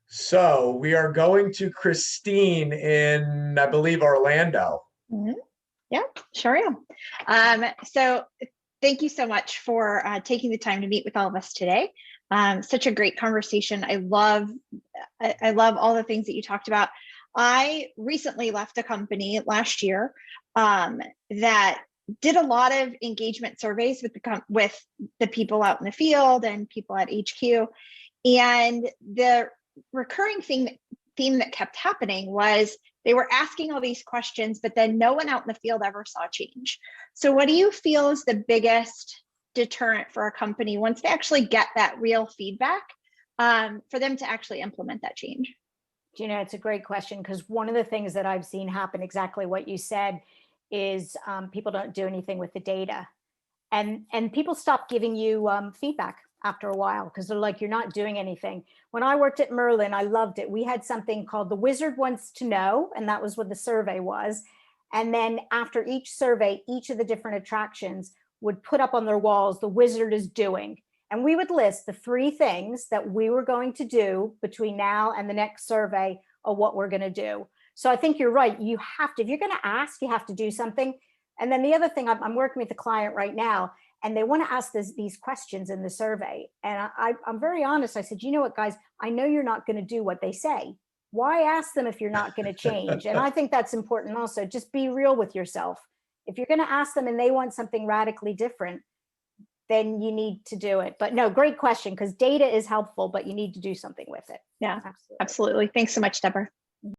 So we are going to Christine in, I believe, Orlando. Mhm. Yeah, sure am. So thank you so much for taking the time to meet with all of us today. Such a great conversation. I love all the things that you talked about. I recently left a company last year that did a lot of engagement surveys with the people out in the field and people at HQ. And the recurring theme that kept happening was they were asking all these questions, but then no one out in the field ever saw change. So what do you feel is the biggest deterrent for a company once they actually get that real feedback for them to actually implement that change? It's a great question, because one of the things that I've seen happen, exactly what you said, is people don't do anything with the data. And people stop giving you feedback after a while, because they're like, you're not doing anything. When I worked at Merlin, I loved it. We had something called The Wizard Wants to Know, and that was what the survey was. And then after each survey, each of the different attractions would put up on their walls, the wizard is doing. And we would list the 3 things that we were going to do between now and the next survey of what we're going to do. So I think you're right. You have to, if you're going to ask, you have to do something. And then the other thing, I'm working with a client right now, and they want to ask these questions in the survey. And I'm very honest. I said, you know what, guys, I know you're not going to do what they say. Why ask them if you're not going to change? And I think that's important also. Just be real with yourself. If you're going to ask them and they want something radically different, then you need to do it. But no, great question, because data is helpful, but you need to do something with it. Yeah, absolutely. Thanks so much, Debra.